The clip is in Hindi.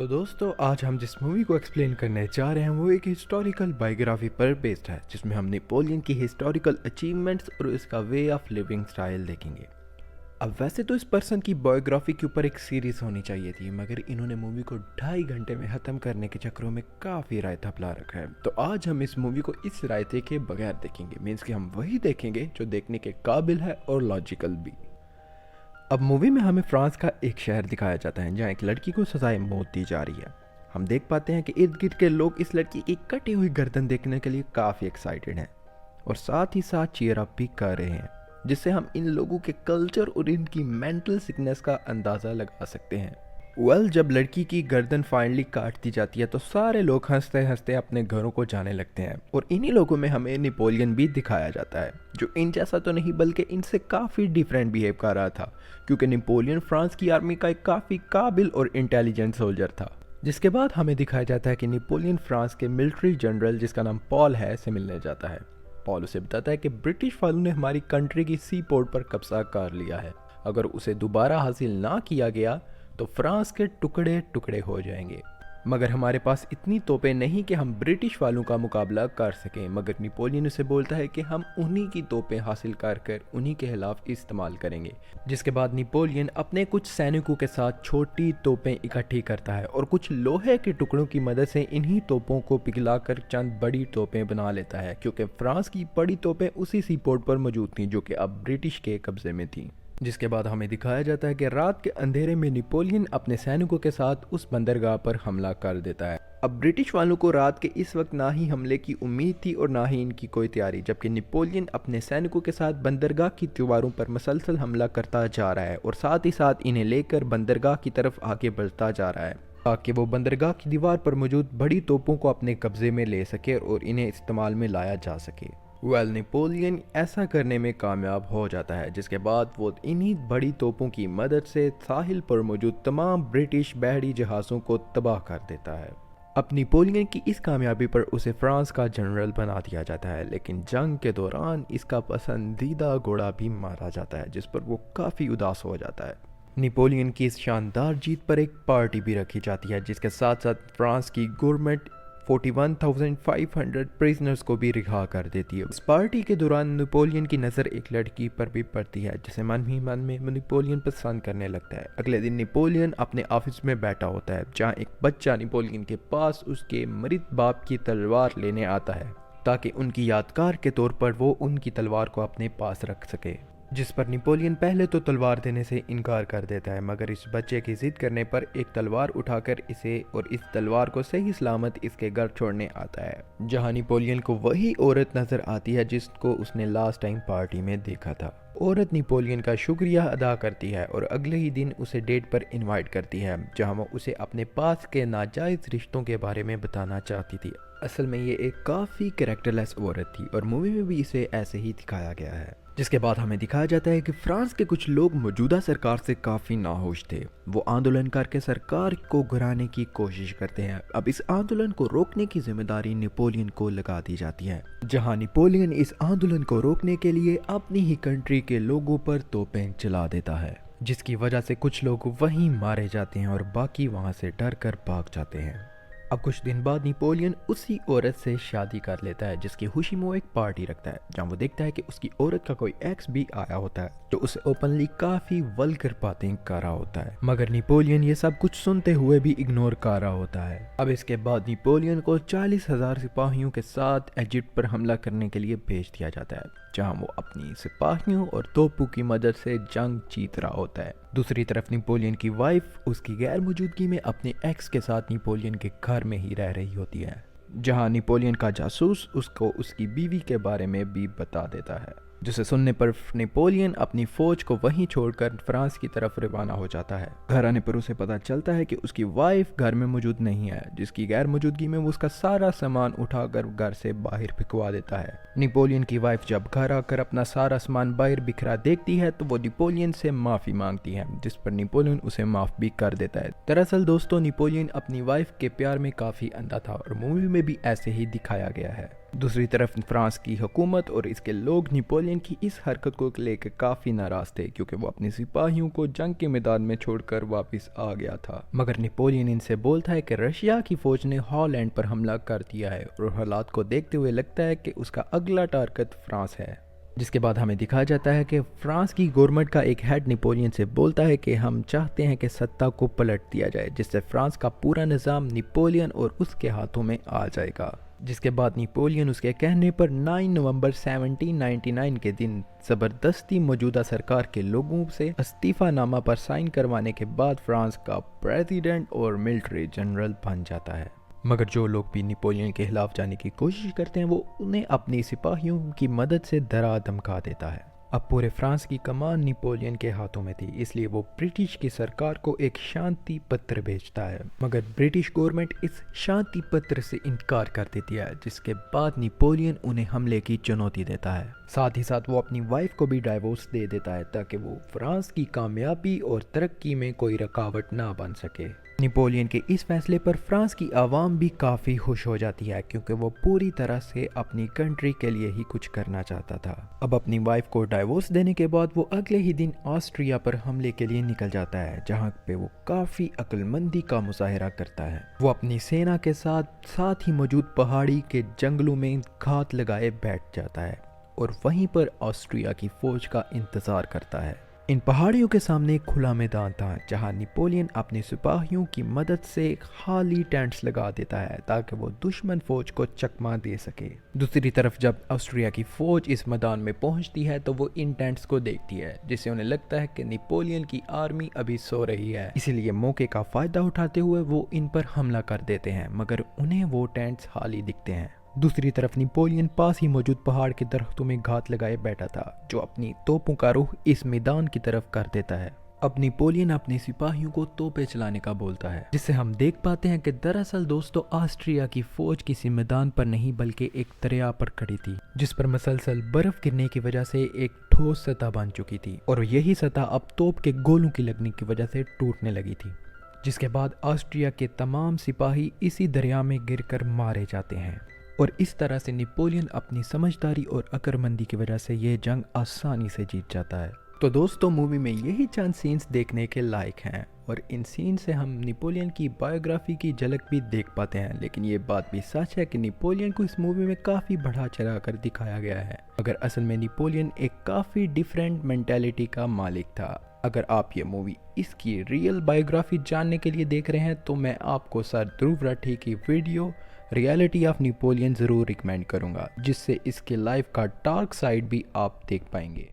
तो दोस्तों आज हम जिस मूवी को एक्सप्लेन करने जा रहे हैं वो एक हिस्टोरिकल बायोग्राफी पर बेस्ड है जिसमें हम नेपोलियन की हिस्टोरिकल अचीवमेंट्स और उसका वे ऑफ लिविंग स्टाइल देखेंगे। अब वैसे तो इस पर्सन की बायोग्राफी के ऊपर एक सीरीज होनी चाहिए थी, मगर इन्होंने मूवी को 2.5 घंटे में ख़त्म करने के चक्करों में काफ़ी रायता फैला रखा है। तो आज हम इस मूवी को इस रायते के बगैर देखेंगे, मीन्स कि हम वही देखेंगे जो देखने के काबिल है और लॉजिकल भी। अब मूवी में हमें फ्रांस का एक शहर दिखाया जाता है जहाँ एक लड़की को सजाए मौत दी जा रही है। हम देख पाते हैं कि इर्द गिर्द के लोग इस लड़की की कटी हुई गर्दन देखने के लिए काफ़ी एक्साइटेड हैं और साथ ही साथ चीयर अप भी कर रहे हैं, जिससे हम इन लोगों के कल्चर और इनकी मेंटल सिकनेस का अंदाज़ा लगा सकते हैं। जब लड़की की गर्दन फाइनली काट दी जाती है तो सारे लोग हंसते हंसते अपने घरों को जाने लगते हैं और इन्हीं लोगों में हमें नेपोलियन भी दिखाया जाता है, जो इन जैसा तो नहीं बल्कि इनसे काफ़ी डिफरेंट बिहेव कर रहा था, क्योंकि नेपोलियन फ्रांस की आर्मी का एक काफ़ी काबिल और इंटेलिजेंट सोल्जर था। जिसके बाद हमें दिखाया जाता है कि नेपोलियन फ्रांस के मिलिट्री जनरल जिसका नाम पॉल है से मिलने जाता है। पॉल उसे बताता है कि ब्रिटिश वालों ने हमारी कंट्री की सी पोर्ट पर कब्जा कर लिया है, अगर उसे दोबारा हासिल ना किया गया तो फ्रांस के टुकड़े टुकड़े हो जाएंगे। मगर हमारे पास इतनी तोपें नहीं कि हम ब्रिटिश वालों का मुकाबला कर सकें। मगर नेपोलियन उसे बोलता है कि हम उन्हीं की तोपें हासिल कर उन्हीं के खिलाफ इस्तेमाल करेंगे। जिसके बाद नेपोलियन अपने कुछ सैनिकों के साथ छोटी तोपें इकट्ठी करता है और कुछ लोहे के टुकड़ों की मदद से इन्हीं तोपों को पिघलाकर चंद बड़ी तोपें बना लेता है, क्योंकि फ्रांस की बड़ी तोपें उसी सी पोर्ट पर मौजूद थीं जो कि अब ब्रिटिश के कब्जे में थीं। जिसके बाद हमें दिखाया जाता है कि रात के अंधेरे में नेपोलियन अपने सैनिकों के साथ उस बंदरगाह पर हमला कर देता है। अब ब्रिटिश वालों को रात के इस वक्त ना ही हमले की उम्मीद थी और ना ही इनकी कोई तैयारी, जबकि नेपोलियन अपने सैनिकों के साथ बंदरगाह की दीवारों पर मसलसल हमला करता जा रहा है और साथ ही साथ इन्हें लेकर बंदरगाह की तरफ आगे बढ़ता जा रहा है ताकि वो बंदरगाह की दीवार पर मौजूद बड़ी तोपों को अपने कब्जे में ले सके और इन्हें इस्तेमाल में लाया जा सके। नेपोलियन ऐसा करने में कामयाब हो जाता है, जिसके बाद वो इन्हीं बड़ी तोपों की मदद से साहिल पर मौजूद तमाम ब्रिटिश बहरी जहाज़ों को तबाह कर देता है। अब नेपोलियन की इस कामयाबी पर उसे फ्रांस का जनरल बना दिया जाता है, लेकिन जंग के दौरान इसका पसंदीदा घोड़ा भी मारा जाता है, जिस पर वो काफ़ी उदास हो जाता है। नेपोलियन की इस शानदार जीत पर एक पार्टी भी रखी जाती है, जिसके साथ साथ फ्रांस की गवर्नमेंट 41,500 प्रिजनर्स को भी रिहा कर देती है। इस पार्टी के दौरान नेपोलियन की नज़र एक लड़की पर भी पड़ती है, जिसे मन ही मन में नेपोलियन पसंद करने लगता है। अगले दिन नेपोलियन अपने ऑफिस में बैठा होता है, जहां एक बच्चा नेपोलियन के पास उसके मृत बाप की तलवार लेने आता है ताकि उनकी यादगार के तौर पर वो उनकी तलवार को अपने पास रख सके। जिस पर नेपोलियन पहले तो तलवार देने से इनकार कर देता है, मगर इस बच्चे की जिद करने पर एक तलवार उठाकर इसे और इस तलवार को सही सलामत इसके घर छोड़ने आता है, जहां नेपोलियन को वही औरत नजर आती है जिसको उसने लास्ट टाइम पार्टी में देखा था। औरत नेपोलियन का शुक्रिया अदा करती है और अगले ही दिन उसे डेट पर इनवाइट करती है, जहां वो उसे अपने पास के नाजायज रिश्तों के बारे में बताना चाहती थी। असल में ये एक काफ़ी कैरेक्टरलेस औरत थी और मूवी में भी इसे ऐसे ही दिखाया गया है। जिसके बाद हमें दिखाया जाता है कि फ्रांस के कुछ लोग मौजूदा सरकार से काफ़ी नाखुश थे। वो आंदोलन करके सरकार को गिराने की कोशिश करते हैं। अब इस आंदोलन को रोकने की जिम्मेदारी नेपोलियन को लगा दी जाती है, जहां नेपोलियन इस आंदोलन को रोकने के लिए अपनी ही कंट्री के लोगों पर तोपें चला देता है, जिसकी वजह से कुछ लोग वहीं मारे जाते हैं और बाकी वहां से डर कर भाग जाते हैं। अब कुछ दिन बाद नेपोलियन उसी औरत से शादी कर लेता है, जिसकी खुशी में वो एक पार्टी रखता है, जहां वो देखता है कि उसकी औरत का कोई एक्स भी आया होता है जो उसे ओपनली काफ़ी वल्गर बातें कर रहा होता है। मगर नेपोलियन ये सब कुछ सुनते हुए भी इग्नोर कर रहा होता है। अब इसके बाद नेपोलियन को 40,000 सिपाहियों के साथ इजिप्ट पर हमला करने के लिए भेज दिया जाता है, जहां वो अपनी सिपाहियों और तोपों की मदद से जंग जीत रहा होता है। दूसरी तरफ नेपोलियन की वाइफ उसकी गैर मौजूदगी में अपने एक्स के साथ नेपोलियन के घर में ही रह रही होती है, जहां नेपोलियन का जासूस उसको उसकी बीवी के बारे में भी बता देता है, जिसे सुनने पर नेपोलियन अपनी फौज को वहीं छोड़कर फ्रांस की तरफ रवाना हो जाता है। घर आने पर उसे पता चलता है कि उसकी वाइफ घर में मौजूद नहीं है, जिसकी गैर मौजूदगी में वो उसका सारा सामान उठाकर घर से बाहर फेंकवा देता है। नेपोलियन की वाइफ जब घर आकर अपना सारा सामान बाहर बिखरा देखती है तो वो नेपोलियन से माफ़ी मांगती है, जिस पर नेपोलियन उसे माफ़ भी कर देता है। दरअसल दोस्तों, नेपोलियन अपनी वाइफ के प्यार में काफ़ी अंधा था और मूवी में भी ऐसे ही दिखाया गया है। दूसरी तरफ फ्रांस की हुकूमत और इसके लोग नेपोलियन की इस हरकत को लेकर काफ़ी नाराज़ थे क्योंकि वो अपने सिपाहियों को जंग के मैदान में छोड़कर वापस आ गया था। मगर नेपोलियन इनसे बोलता है कि रशिया की फ़ौज ने हॉलैंड पर हमला कर दिया है और हालात को देखते हुए लगता है कि उसका अगला टारगेट फ्रांस है। जिसके बाद हमें दिखाया जाता है कि फ्रांस की गवर्नमेंट का एक हेड नेपोलियन से बोलता है कि हम चाहते हैं कि सत्ता को पलट दिया जाए, जिससे फ्रांस का पूरा निज़ाम नेपोलियन और उसके हाथों में आ जाएगा। जिसके बाद नेपोलियन उसके कहने पर 9 नवंबर 1799 के दिन ज़बरदस्ती मौजूदा सरकार के लोगों से इस्तीफ़ानामा पर साइन करवाने के बाद फ्रांस का प्रेसिडेंट और मिलिट्री जनरल बन जाता है। मगर जो लोग भी नेपोलियन के खिलाफ जाने की कोशिश करते हैं वो उन्हें अपनी सिपाहियों की मदद से डरा धमका देता है। अब पूरे फ्रांस की कमान नेपोलियन के हाथों में थी, इसलिए वो ब्रिटिश की सरकार को एक शांति पत्र भेजता है। मगर ब्रिटिश गवर्नमेंट इस शांति पत्र से इनकार कर देती है, जिसके बाद नेपोलियन उन्हें हमले की चुनौती देता है। साथ ही साथ वो अपनी वाइफ को भी डाइवोर्स दे देता है ताकि वो फ्रांस की कामयाबी और तरक्की में कोई रुकावट ना बन सके। नेपोलियन के इस फैसले पर फ्रांस की आवाम भी काफ़ी खुश हो जाती है क्योंकि वो पूरी तरह से अपनी कंट्री के लिए ही कुछ करना चाहता था। अब अपनी वाइफ को डाइवोर्स देने के बाद वो अगले ही दिन ऑस्ट्रिया पर हमले के लिए निकल जाता है, जहां पे वो काफ़ी अक्लमंदी का मुजाहिरा करता है। वो अपनी सेना के साथ ही मौजूद पहाड़ी के जंगलों में घात लगाए बैठ जाता है और वहीं पर ऑस्ट्रिया की फौज का इंतज़ार करता है। इन पहाड़ियों के सामने एक खुला मैदान था जहां नेपोलियन अपने सिपाहियों की मदद से खाली टेंट्स लगा देता है ताकि वो दुश्मन फौज को चकमा दे सके। दूसरी तरफ जब ऑस्ट्रिया की फौज इस मैदान में पहुंचती है तो वो इन टेंट्स को देखती है, जिससे उन्हें लगता है कि नेपोलियन की आर्मी अभी सो रही है, इसीलिए मौके का फायदा उठाते हुए वो इन पर हमला कर देते हैं। मगर उन्हें वो टेंट्स खाली दिखते हैं। दूसरी तरफ नेपोलियन पास ही मौजूद पहाड़ के दरख्तों में घात लगाए बैठा था, जो अपनी तोपों का रुख इस मैदान की तरफ कर देता है। अब नेपोलियन अपने सिपाहियों को तोपें चलाने का बोलता है, जिससे हम देख पाते हैं कि दरअसल दोस्तों ऑस्ट्रिया की फौज किसी मैदान पर नहीं बल्कि एक दरिया पर खड़ी थी, जिस पर मसलसल बर्फ गिरने की वजह से एक ठोस सतह बन चुकी थी और यही सतह अब तोप के गोलों की लगने की वजह से टूटने लगी थी। जिसके बाद ऑस्ट्रिया के तमाम सिपाही इसी दरिया में गिरकर मारे जाते हैं और इस तरह से नेपोलियन अपनी समझदारी और अक्लमंदी की वजह से ये जंग आसानी से जीत जाता है। तो दोस्तों मूवी में यही चंद सीन्स देखने के लायक हैं और इन सीन से हम नेपोलियन की बायोग्राफी की झलक भी देख पाते हैं। लेकिन ये बात भी सच है कि नेपोलियन को इस मूवी में काफ़ी बढ़ा चढ़ा कर दिखाया गया है, मगर असल में नेपोलियन एक काफ़ी डिफरेंट मेंटालिटी का मालिक था। अगर आप ये मूवी इसकी रियल बायोग्राफी जानने के लिए देख रहे हैं तो मैं आपको सर ध्रुव राठी की वीडियो रियलिटी ऑफ नेपोलियन ज़रूर रिकमेंड करूँगा, जिससे इसके लाइफ का डार्क साइड भी आप देख पाएंगे।